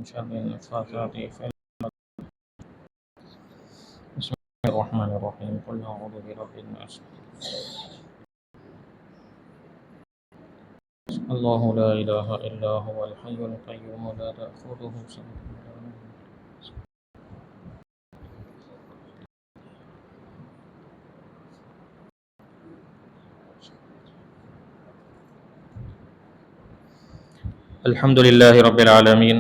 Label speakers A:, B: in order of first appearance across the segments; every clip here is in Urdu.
A: شر النفاثات في العقد. بسم الله الرحمن الرحيم. قل أعوذ برب الناس الله لا إله إلا هو الحي القيوم لا تأخذه سنة ولا نوم. الحمد لله رب العالمين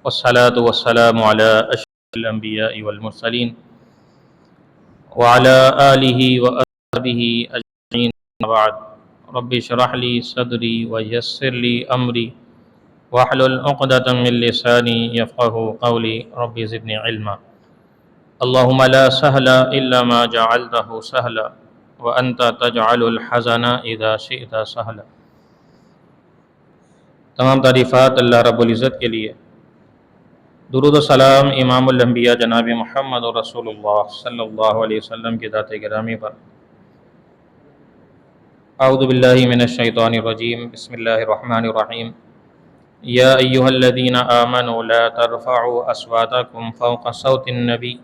A: والصلاة والسلام على أشرف الأنبياء والمرسلين وعلى آله وأصحابه أجمعين. بعد رب اشرح لي صدري ويسر لي أمري واحلل عقدة من لساني يفقهوا قولي رب زدني علما. اللهم لا سهل إلا ما جعلته سهلا وأنت تجعل الحزن إذا شئت سهلا. تمام تعریفات اللہ رب العزت کے لیے. درود و سلام امام الانبیاء جناب محمد اور رسول اللہ صلی اللہ علیہ وسلم کی ذات گرامی پر. اعوذ باللہ من الشیطان الرجیم. بسم اللہ الرحمن الرحیم. یا ایہا الذین آمنوا لا ترفعوا اصواتکم فوق صوت النبی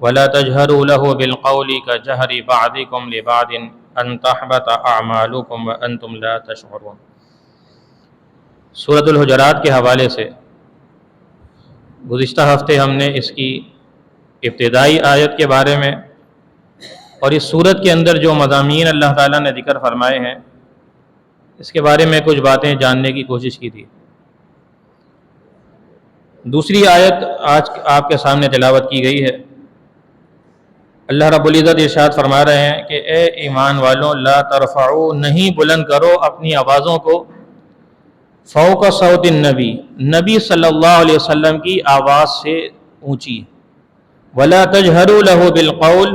A: ولا تجهروا له بالقول كجهر بعضكم لبعض ان تحبط اعمالكم وانتم لا تشعرون. سورۃ الحجرات کے حوالے سے گزشتہ ہفتے ہم نے اس کی ابتدائی آیت کے بارے میں اور اس سورت کے اندر جو مضامین اللہ تعالیٰ نے ذکر فرمائے ہیں اس کے بارے میں کچھ باتیں جاننے کی کوشش کی تھی. دوسری آیت آج آپ کے سامنے تلاوت کی گئی ہے. اللہ رب العزت ارشاد فرما رہے ہیں کہ اے ایمان والوں لا ترفعوا، نہیں بلند کرو اپنی آوازوں کو فوق صوت النبی، نبی صلی اللہ علیہ وسلم کی آواز سے اونچی. ولا تجهروا له بالقول،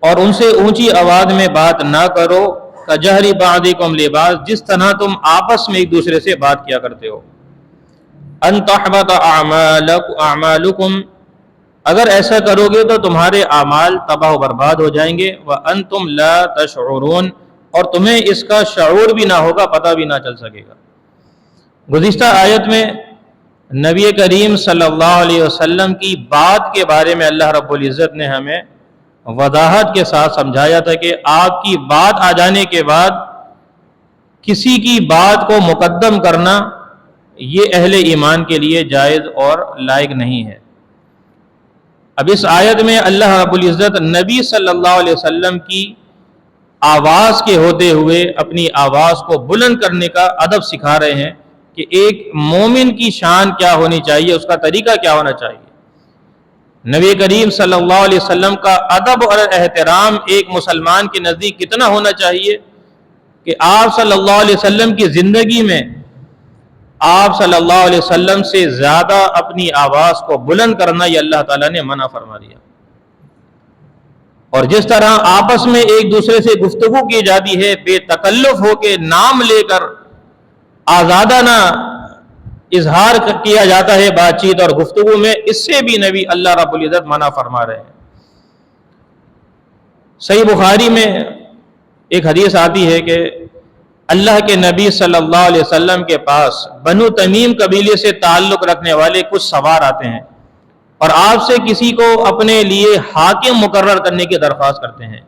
A: اور ان سے اونچی آواز میں بات نہ کرو کجہر بعضکم لبعض، جس طرح تم آپس میں ایک دوسرے سے بات کیا کرتے ہو. ان تحبط اعمالکم، اگر ایسا کرو گے تو تمہارے اعمال تباہ و برباد ہو جائیں گے. وانتم لا تشعرون، اور تمہیں اس کا شعور بھی نہ ہوگا، پتہ بھی نہ چل سکے گا. گزشتہ آیت میں نبی کریم صلی اللہ علیہ وسلم کی بات کے بارے میں اللہ رب العزت نے ہمیں وضاحت کے ساتھ سمجھایا تھا کہ آپ کی بات آ جانے کے بعد کسی کی بات کو مقدم کرنا یہ اہل ایمان کے لیے جائز اور لائق نہیں ہے. اب اس آیت میں اللہ رب العزت نبی صلی اللہ علیہ وسلم کی آواز کے ہوتے ہوئے اپنی آواز کو بلند کرنے کا ادب سکھا رہے ہیں کہ ایک مومن کی شان کیا ہونی چاہیے، اس کا طریقہ کیا ہونا چاہیے. نبی کریم صلی اللہ علیہ وسلم کا ادب اور احترام ایک مسلمان کے نزدیک کتنا ہونا چاہیے کہ آپ صلی اللہ علیہ وسلم کی زندگی میں آپ صلی اللہ علیہ وسلم سے زیادہ اپنی آواز کو بلند کرنا یہ اللہ تعالیٰ نے منع فرما دیا. اور جس طرح آپس میں ایک دوسرے سے گفتگو کی جاتی ہے بے تکلف ہو کے نام لے کر آزادانہ اظہار کیا جاتا ہے بات چیت اور گفتگو میں، اس سے بھی نبی اللہ رب العزت منع فرما رہے ہیں. صحیح بخاری میں ایک حدیث آتی ہے کہ اللہ کے نبی صلی اللہ علیہ وسلم کے پاس بنو تمیم قبیلے سے تعلق رکھنے والے کچھ سوار آتے ہیں اور آپ سے کسی کو اپنے لیے حاکم مقرر کرنے کی درخواست کرتے ہیں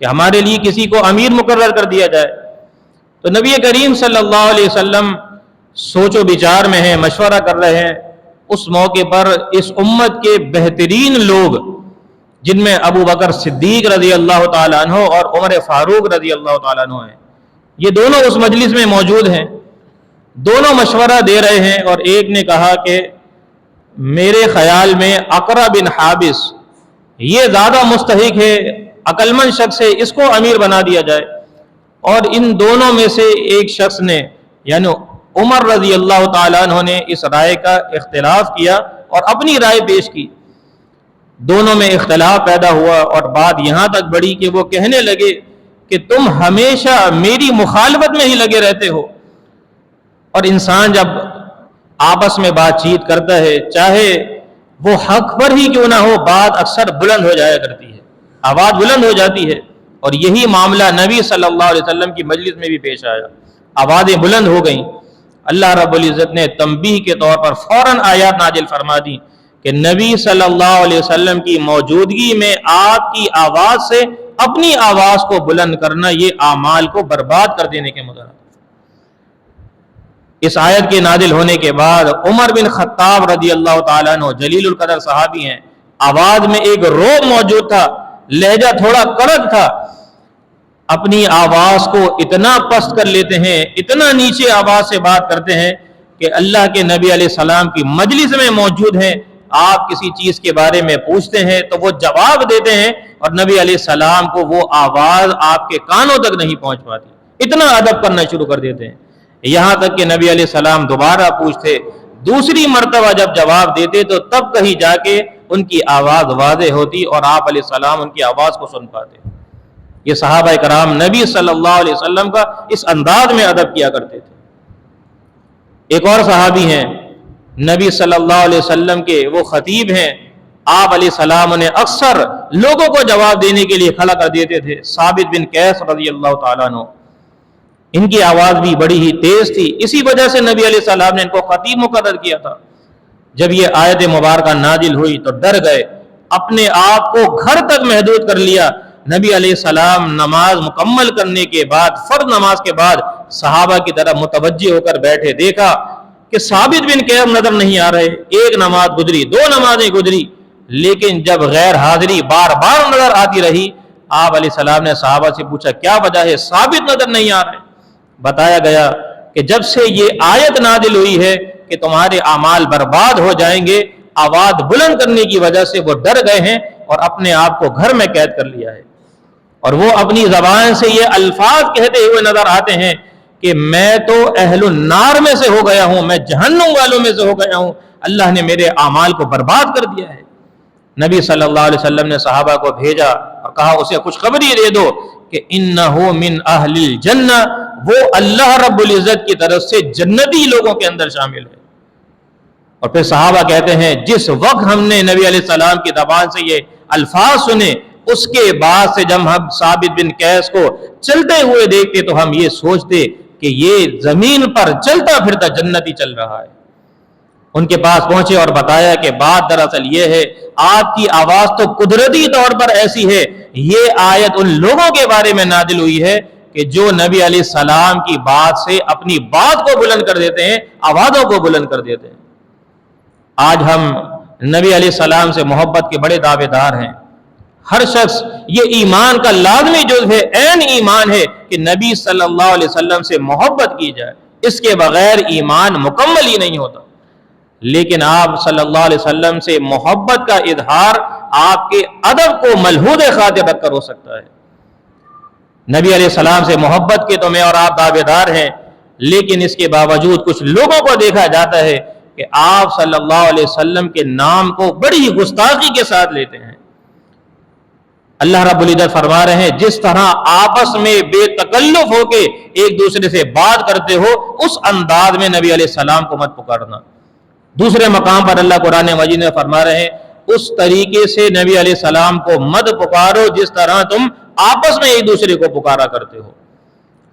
A: کہ ہمارے لیے کسی کو امیر مقرر کر دیا جائے. تو نبی کریم صلی اللہ علیہ وسلم سوچ و بچار میں ہیں، مشورہ کر رہے ہیں. اس موقع پر اس امت کے بہترین لوگ جن میں ابو بکر صدیق رضی اللہ تعالیٰ عنہ اور عمر فاروق رضی اللہ تعالیٰ عنہ ہیں، یہ دونوں اس مجلس میں موجود ہیں. دونوں مشورہ دے رہے ہیں اور ایک نے کہا کہ میرے خیال میں اقرا بن حابس یہ زیادہ مستحق ہے، عقل مند شخص ہے، اس کو امیر بنا دیا جائے. اور ان دونوں میں سے ایک شخص نے یعنی عمر رضی اللہ تعالیٰ عنہ نے اس رائے کا اختلاف کیا اور اپنی رائے پیش کی. دونوں میں اختلاف پیدا ہوا اور بات یہاں تک بڑھی کہ وہ کہنے لگے کہ تم ہمیشہ میری مخالفت میں ہی لگے رہتے ہو. اور انسان جب آپس میں بات چیت کرتا ہے چاہے وہ حق پر ہی کیوں نہ ہو، بات اکثر بلند ہو جایا کرتی ہے، آواز بلند ہو جاتی ہے اور یہی معاملہ نبی صلی اللہ علیہ وسلم کی مجلس میں بھی پیش آیا، آوازیں بلند ہو گئیں۔ اللہ رب العزت نے تنبیہ کے طور پر فوراً آیات نازل فرما دی کہ نبی صلی اللہ علیہ وسلم کی موجودگی میں آپ کی آواز سے اپنی آواز کو بلند کرنا یہ اعمال کو برباد کر دینے کے مترادف۔ اس آیت کے نازل ہونے کے بعد عمر بن خطاب رضی اللہ تعالیٰ عنہ جلیل القدر صحابی ہیں، آواز میں ایک روب موجود تھا، لہجہ تھوڑا کڑک تھا، اپنی آواز کو اتنا پست کر لیتے ہیں، اتنا نیچے آواز سے بات کرتے ہیں کہ اللہ کے نبی علیہ السلام کی مجلس میں موجود ہیں، آپ کسی چیز کے بارے میں پوچھتے ہیں تو وہ جواب دیتے ہیں اور نبی علیہ السلام کو وہ آواز آپ کے کانوں تک نہیں پہنچ پاتی، اتنا ادب کرنا شروع کر دیتے ہیں۔ یہاں تک کہ نبی علیہ السلام دوبارہ پوچھتے، دوسری مرتبہ جب جواب دیتے تو تب کہیں جا کے ان کی آواز واضح ہوتی اور آپ علیہ السلام ان کی آواز کو سن پاتے۔ یہ صحابہ کرام نبی صلی اللہ علیہ وسلم کا اس انداز میں ادب کیا کرتے تھے۔ ایک اور صحابی ہیں، نبی صلی اللہ علیہ وسلم کے وہ خطیب ہیں، آپ علیہ السلام نے اکثر لوگوں کو جواب دینے کے لیے کھڑا کر دیتے تھے، ثابت بن قیس رضی اللہ تعالیٰ عنہ۔ ان کی آواز بھی بڑی ہی تیز تھی، اسی وجہ سے نبی علیہ السلام نے ان کو خطیب مقرر کیا تھا۔ جب یہ آیت مبارکہ نازل ہوئی تو ڈر گئے، اپنے آپ کو گھر تک محدود کر لیا۔ نبی علیہ السلام نماز مکمل کرنے کے بعد، فرض نماز کے بعد صحابہ کی طرف متوجہ ہو کر بیٹھے، دیکھا کہ ثابت بن قیس نظر نہیں آ رہے، ایک نماز گزری، دو نمازیں گزری، لیکن جب غیر حاضری بار بار نظر آتی رہی، آپ علیہ السلام نے صحابہ سے پوچھا کیا وجہ ہے، ثابت نظر نہیں آ رہے؟ بتایا گیا کہ جب سے یہ آیت نازل ہوئی ہے کہ تمہارے اعمال برباد ہو جائیں گے، آواز بلند کرنے کی وجہ سے وہ ڈر گئے ہیں اور اپنے آپ کو گھر میں قید کر لیا ہے، اور وہ اپنی زبان سے یہ الفاظ کہتے ہوئے نظر آتے ہیں کہ میں تو اہل النار میں سے ہو گیا ہوں، میں جہنم والوں میں سے ہو گیا ہوں، اللہ نے میرے اعمال کو برباد کر دیا ہے۔ نبی صلی اللہ علیہ وسلم نے صحابہ کو بھیجا اور کہا اسے خوشخبری دے دو کہ انہو من اہل الجنہ، وہ اللہ رب العزت کی طرف سے جنتی لوگوں کے اندر شامل ہے۔ اور پھر صحابہ کہتے ہیں جس وقت ہم نے نبی علیہ السلام کی زبان سے یہ الفاظ سنے، اس کے بعد سے جب ہم ثابت بن قیس کو چلتے ہوئے دیکھتے تو ہم یہ سوچتے کہ یہ زمین پر چلتا پھرتا جنتی چل رہا ہے۔ ان کے پاس پہنچے اور بتایا کہ بات دراصل یہ ہے، آپ کی آواز تو قدرتی طور پر ایسی ہے، یہ آیت ان لوگوں کے بارے میں نازل ہوئی ہے کہ جو نبی علیہ السلام کی بات سے اپنی بات کو بلند کر دیتے ہیں، آوازوں کو بلند کر دیتے ہیں۔ آج ہم نبی علیہ السلام سے محبت کے بڑے دعوے دار ہیں، ہر شخص یہ ایمان کا لازمی جزو ہے، عین ایمان ہے کہ نبی صلی اللہ علیہ وسلم سے محبت کی جائے، اس کے بغیر ایمان مکمل ہی نہیں ہوتا۔ لیکن آپ صلی اللہ علیہ وسلم سے محبت کا اظہار آپ کے ادب کو ملحوظ خاطر رکھ کر ہو سکتا ہے۔ نبی علیہ السلام سے محبت کے تو میں اور آپ دعوے دار ہیں، لیکن اس کے باوجود کچھ لوگوں کو دیکھا جاتا ہے کہ آپ صلی اللہ علیہ وسلم کے نام کو بڑی گستاخی کے ساتھ لیتے ہیں۔ اللہ رب العزت فرما رہے ہیں جس طرح آپس میں بے تکلف ہو کے ایک دوسرے سے بات کرتے ہو، اس انداز میں نبی علیہ السلام کو مت پکارنا۔ دوسرے مقام پر اللہ قرآن مجید میں فرما رہے ہیں اس طریقے سے نبی علیہ السلام کو مت پکارو جس طرح تم آپس میں ایک دوسرے کو پکارا کرتے ہو۔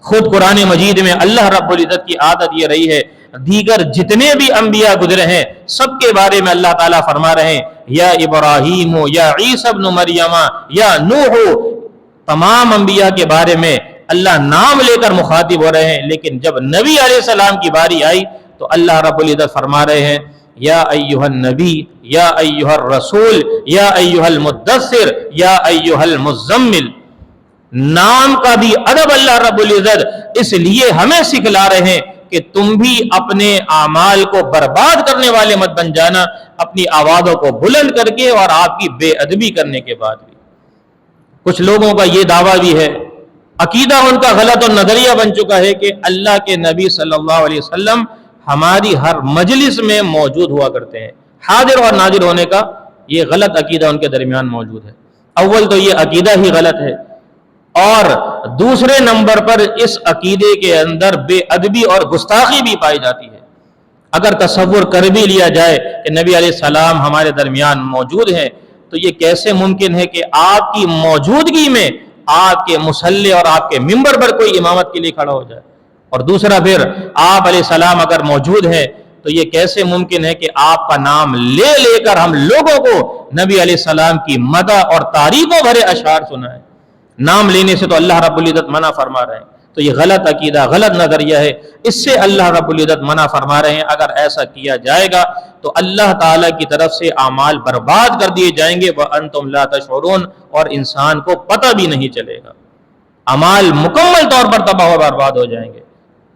A: خود قرآن مجید میں اللہ رب العزت کی عادت یہ رہی ہے، دیگر جتنے بھی انبیاء گزرے ہیں سب کے بارے میں اللہ تعالیٰ فرما رہے ہیں یا ابراہیم یا عیسی ابن مریم یا نوح، تمام انبیاء کے بارے میں اللہ نام لے کر مخاطب ہو رہے ہیں، لیکن جب نبی علیہ السلام کی باری آئی تو اللہ رب العزت فرما رہے ہیں یا ایھا النبی یا ایھا الرسول یا ایھا المدثر یا ایھا المزمل۔ نام کا بھی ادب اللہ رب العزت اس لیے ہمیں سکھلا رہے ہیں کہ تم بھی اپنے اعمال کو برباد کرنے والے مت بن جانا، اپنی آوازوں کو بلند کر کے اور آپ کی بے ادبی کرنے کے بعد بھی۔ کچھ لوگوں کا یہ دعویٰ بھی ہے، عقیدہ ان کا غلط اور نظریہ بن چکا ہے کہ اللہ کے نبی صلی اللہ علیہ وسلم ہماری ہر مجلس میں موجود ہوا کرتے ہیں، حاضر اور ناظر ہونے کا یہ غلط عقیدہ ان کے درمیان موجود ہے۔ اول تو یہ عقیدہ ہی غلط ہے، اور دوسرے نمبر پر اس عقیدے کے اندر بے ادبی اور گستاخی بھی پائی جاتی ہے۔ اگر تصور کر بھی لیا جائے کہ نبی علیہ السلام ہمارے درمیان موجود ہیں تو یہ کیسے ممکن ہے کہ آپ کی موجودگی میں آپ کے مصلی اور آپ کے ممبر پر کوئی امامت کے لیے کھڑا ہو جائے، اور دوسرا پھر آپ علیہ السلام اگر موجود ہیں تو یہ کیسے ممکن ہے کہ آپ کا نام لے لے کر ہم لوگوں کو نبی علیہ السلام کی مدح اور تعریفوں بھرے اشعار سنائیں؟ نام لینے سے تو اللہ رب العزت منع فرما رہے ہیں، تو یہ غلط عقیدہ، غلط نظریہ ہے، اس سے اللہ رب العزت منع فرما رہے ہیں۔ اگر ایسا کیا جائے گا تو اللہ تعالیٰ کی طرف سے اعمال برباد کر دیے جائیں گے، وَأَنْتُمْ لَا تَشْعُرُونَ، اور انسان کو پتہ بھی نہیں چلے گا، اعمال مکمل طور پر تباہ و برباد ہو جائیں گے۔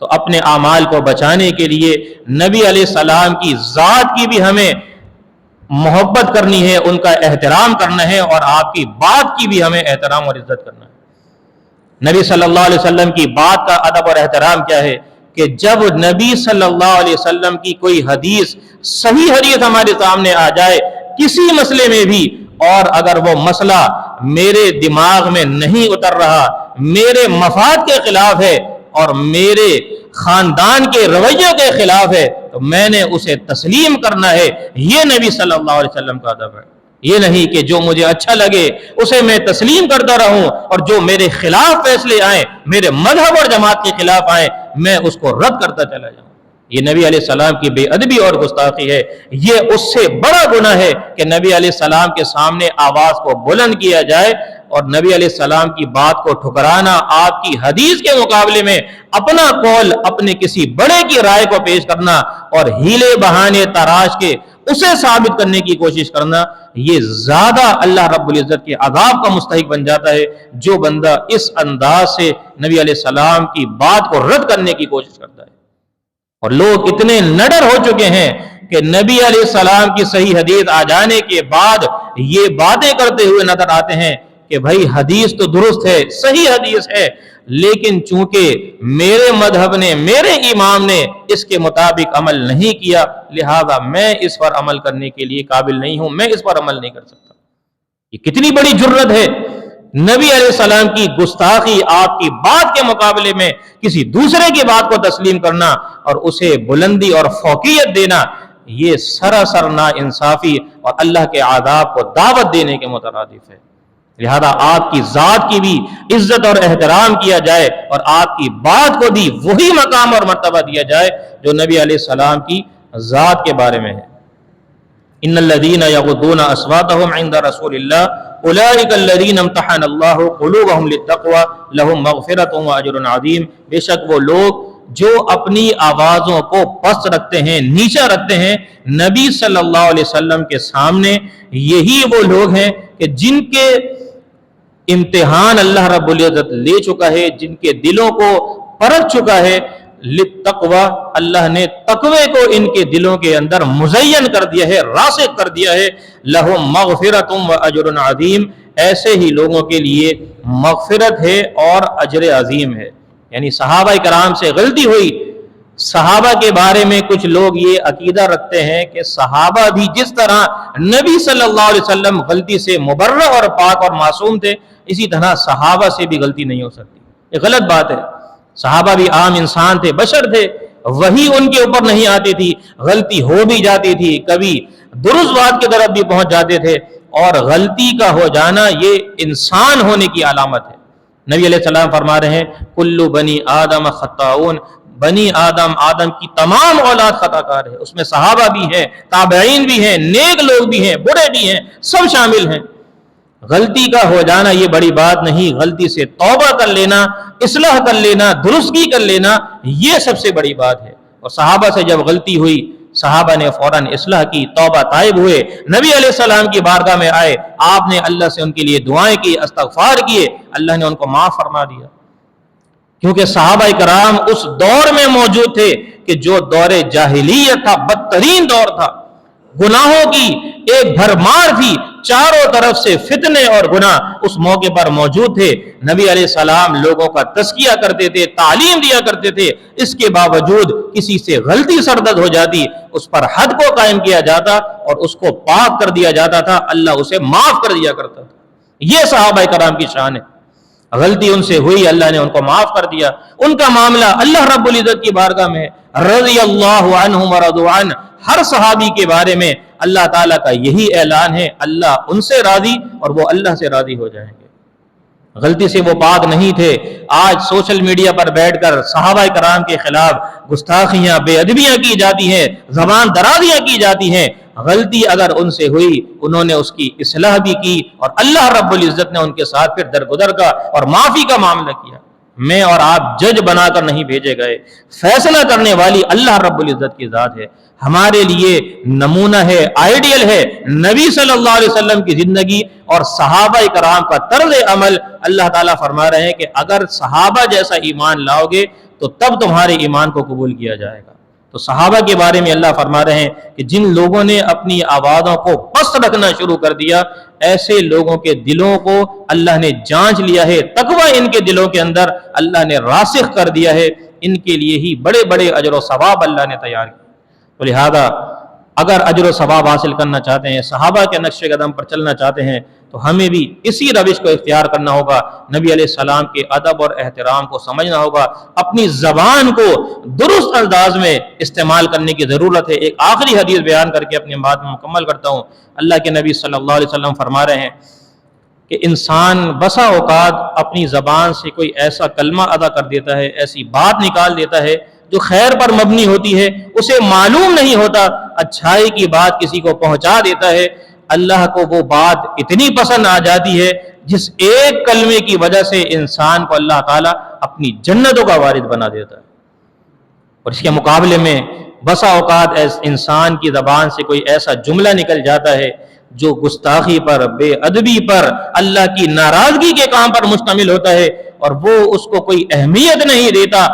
A: تو اپنے اعمال کو بچانے کے لیے نبی علیہ السلام کی ذات کی بھی ہمیں محبت کرنی ہے، ان کا احترام کرنا ہے، اور آپ کی بات کی بھی ہمیں احترام اور عزت کرنا ہے۔ نبی صلی اللہ علیہ وسلم کی بات کا ادب اور احترام کیا ہے کہ جب نبی صلی اللہ علیہ وسلم کی کوئی حدیث، صحیح حدیث ہمارے سامنے آ جائے کسی مسئلے میں بھی، اور اگر وہ مسئلہ میرے دماغ میں نہیں اتر رہا، میرے مفاد کے خلاف ہے اور میرے خاندان کے رویوں کے خلاف ہے، تو میں نے اسے تسلیم کرنا ہے۔ یہ نبی صلی اللہ علیہ وسلم کا ادب ہے، یہ نہیں کہ جو مجھے اچھا لگے اسے میں تسلیم کرتا رہوں، اور جو میرے خلاف فیصلے آئیں، میرے مذہب اور جماعت کے خلاف آئیں، میں اس کو رد کرتا چلا جاؤں۔ یہ نبی علیہ السلام کی بے ادبی اور گستاخی ہے۔ یہ اس سے بڑا گناہ ہے کہ نبی علیہ السلام کے سامنے آواز کو بلند کیا جائے اور نبی علیہ السلام کی بات کو ٹھکرانا، آپ کی حدیث کے مقابلے میں اپنا قول، اپنے کسی بڑے کی رائے کو پیش کرنا اور ہیلے بہانے تراش کے اسے ثابت کرنے کی کوشش کرنا، یہ زیادہ اللہ رب العزت کے عذاب کا مستحق بن جاتا ہے جو بندہ اس انداز سے نبی علیہ السلام کی بات کو رد کرنے کی کوشش کرتا ہے۔ اور لوگ اتنے نڈر ہو چکے ہیں کہ نبی علیہ السلام کی صحیح حدیث آ جانے کے بعد یہ باتیں کرتے ہوئے نظر آتے ہیں کہ بھائی حدیث تو درست ہے، صحیح حدیث ہے، لیکن چونکہ میرے مذہب نے، میرے امام نے اس کے مطابق عمل نہیں کیا، لہذا میں اس پر عمل کرنے کے لیے قابل نہیں ہوں، میں اس پر عمل نہیں کر سکتا۔ یہ کتنی بڑی جرت ہے، نبی علیہ السلام کی گستاخی، آپ کی بات کے مقابلے میں کسی دوسرے کی بات کو تسلیم کرنا اور اسے بلندی اور فوقیت دینا، یہ سراسر نا انصافی اور اللہ کے عذاب کو دعوت دینے کے مترادف ہے۔ لہذا آپ کی ذات کی بھی عزت اور احترام کیا جائے اور آپ کی بات کو بھی وہی مقام اور مرتبہ دیا جائے جو نبی علیہ السلام کی ذات کے بارے میں ہے۔ ان الذين يغضون اصواتهم عند رسول الله اولئك الذين امتحن الله قلوبهم للتقوى لهم مغفرة واجر عظيم، بے شک وہ لوگ جو اپنی آوازوں کو پست رکھتے ہیں، نیچا رکھتے ہیں نبی صلی اللہ علیہ وسلم کے سامنے، یہی وہ لوگ ہیں کہ جن کے امتحان اللہ رب العزت لے چکا ہے، جن کے دلوں کو پرکھ چکا ہے، للتقوی، اللہ نے تقوی کو ان کے دلوں کے اندر مزین کر دیا ہے، راسخ کر دیا ہے۔ لہم مغفرۃ و اجر عظیم، ایسے ہی لوگوں کے لیے مغفرت ہے اور اجر عظیم ہے۔ یعنی صحابہ کرام سے غلطی ہوئی، صحابہ کے بارے میں کچھ لوگ یہ عقیدہ رکھتے ہیں کہ صحابہ بھی جس طرح نبی صلی اللہ علیہ وسلم غلطی سے مبرہ اور پاک اور معصوم تھے، اسی طرح صحابہ سے بھی غلطی نہیں ہو سکتی۔ یہ غلط بات ہے، صحابہ بھی عام انسان تھے، بشر تھے، وہی ان کے اوپر نہیں آتی تھی، غلطی ہو بھی جاتی تھی، کبھی درست بات کی طرف بھی پہنچ جاتے تھے، اور غلطی کا ہو جانا یہ انسان ہونے کی علامت ہے۔ نبی علیہ السلام فرما رہے ہیں کل بنی آدم خطاؤن، بنی آدم کی تمام اولاد خطا کار ہے، اس میں صحابہ بھی ہیں، تابعین بھی ہیں، نیک لوگ بھی ہیں، بڑے بھی ہیں، سب شامل ہیں۔ غلطی کا ہو جانا یہ بڑی بات نہیں، غلطی سے توبہ کر لینا، اصلاح کر لینا، درستگی کر لینا، یہ سب سے بڑی بات ہے۔ اور صحابہ سے جب غلطی ہوئی، صحابہ نے فوراً اصلاح کی، توبہ تائب ہوئے، نبی علیہ السلام کی بارگاہ میں آئے، آپ نے اللہ سے ان کے لیے دعائیں کی، استغفار کیے، اللہ نے ان کو معاف فرما دیا۔ کیونکہ صحابہ کرام اس دور میں موجود تھے کہ جو دور جاہلیت تھا، بدترین دور تھا، گناہوں کی ایک بھرمار تھی، چاروں طرف سے فتنے اور گناہ اس موقع پر موجود تھے۔ نبی علیہ السلام لوگوں کا تزکیہ کرتے تھے، تعلیم دیا کرتے تھے، اس کے باوجود کسی سے غلطی سرزد ہو جاتی، اس پر حد کو قائم کیا جاتا اور اس کو پاک کر دیا جاتا تھا، اللہ اسے معاف کر دیا کرتا تھا۔ یہ صحابہ کرام کی شان ہے۔ غلطی ان سے ہوئی، اللہ نے ان کو معاف کر دیا، ان کا معاملہ اللہ رب العزت کی بارگاہ میں رضی اللہ عنہم ورضوا عنہ۔ ہر صحابی کے بارے میں اللہ تعالیٰ کا یہی اعلان ہے، اللہ ان سے راضی اور وہ اللہ سے راضی ہو جائیں گے۔ غلطی سے وہ پاک نہیں تھے۔ آج سوشل میڈیا پر بیٹھ کر صحابہ کرام کے خلاف گستاخیاں، بے ادبیاں کی جاتی ہیں، زبان درازیاں کی جاتی ہیں۔ غلطی اگر ان سے ہوئی، انہوں نے اس کی اصلاح بھی کی، اور اللہ رب العزت نے ان کے ساتھ پھر درگزر کا اور معافی کا معاملہ کیا۔ میں اور آپ جج بنا کر نہیں بھیجے گئے، فیصلہ کرنے والی اللہ رب العزت کی ذات ہے۔ ہمارے لیے نمونہ ہے، آئیڈیل ہے نبی صلی اللہ علیہ وسلم کی زندگی اور صحابہ کرام کا طرز عمل۔ اللہ تعالیٰ فرما رہے ہیں کہ اگر صحابہ جیسا ایمان لاؤ گے تو تب تمہارے ایمان کو قبول کیا جائے گا۔ تو صحابہ کے بارے میں اللہ فرما رہے ہیں کہ جن لوگوں نے اپنی آوازوں کو پست رکھنا شروع کر دیا، ایسے لوگوں کے دلوں کو اللہ نے جانچ لیا ہے، تقوی ان کے دلوں کے اندر اللہ نے راسخ کر دیا ہے، ان کے لیے ہی بڑے بڑے اجر و ثواب اللہ نے تیار کیے۔ تو لہذا اگر اجر و ثواب حاصل کرنا چاہتے ہیں، صحابہ کے نقش قدم پر چلنا چاہتے ہیں، تو ہمیں بھی اسی روش کو اختیار کرنا ہوگا۔ نبی علیہ السلام کے ادب اور احترام کو سمجھنا ہوگا، اپنی زبان کو درست انداز میں استعمال کرنے کی ضرورت ہے۔ ایک آخری حدیث بیان کر کے اپنی بات میں مکمل کرتا ہوں۔ اللہ کے نبی صلی اللہ علیہ وسلم فرما رہے ہیں کہ انسان بسا اوقات اپنی زبان سے کوئی ایسا کلمہ ادا کر دیتا ہے، ایسی بات نکال دیتا ہے جو خیر پر مبنی ہوتی ہے، اسے معلوم نہیں ہوتا، اچھائی کی بات کسی کو پہنچا دیتا ہے، اللہ کو وہ بات اتنی پسند آ جاتی ہے جس ایک کلمے کی وجہ سے انسان کو اللہ تعالیٰ اپنی جنتوں کا وارث بنا دیتا ہے۔ اور اس کے مقابلے میں بسا اوقات انسان کی زبان سے کوئی ایسا جملہ نکل جاتا ہے جو گستاخی پر، بے ادبی پر، اللہ کی ناراضگی کے کام پر مشتمل ہوتا ہے، اور وہ اس کو کوئی اہمیت نہیں دیتا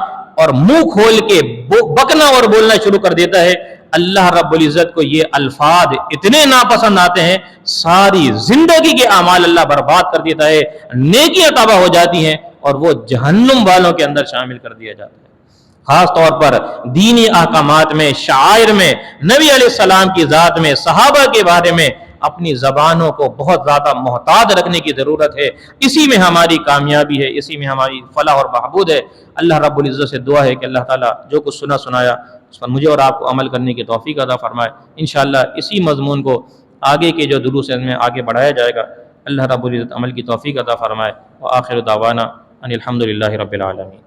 A: اور منہ کھول کے بکنا اور بولنا شروع کر دیتا ہے۔ اللہ رب العزت کو یہ الفاظ اتنے ناپسند آتے ہیں، ساری زندگی کے اعمال اللہ برباد کر دیتا ہے، نیکیاں تباہ ہو جاتی ہیں، اور وہ جہنم والوں کے اندر شامل کر دیا جاتا ہے۔ خاص طور پر دینی احکامات میں، شعائر میں، نبی علیہ السلام کی ذات میں، صحابہ کے بارے میں اپنی زبانوں کو بہت زیادہ محتاط رکھنے کی ضرورت ہے۔ اسی میں ہماری کامیابی ہے، اسی میں ہماری فلاح اور بہبود ہے۔ اللہ رب العزت سے دعا ہے کہ اللہ تعالیٰ جو کچھ سنایا اس پر مجھے اور آپ کو عمل کرنے کی توفیق عطا فرمائے۔ انشاءاللہ اسی مضمون کو آگے کے جو دروس میں آگے بڑھایا جائے گا۔ اللہ رب العزت عمل کی توفیق عطا فرمائے۔ وآخر دعوانا ان الحمدللہ رب العالمین۔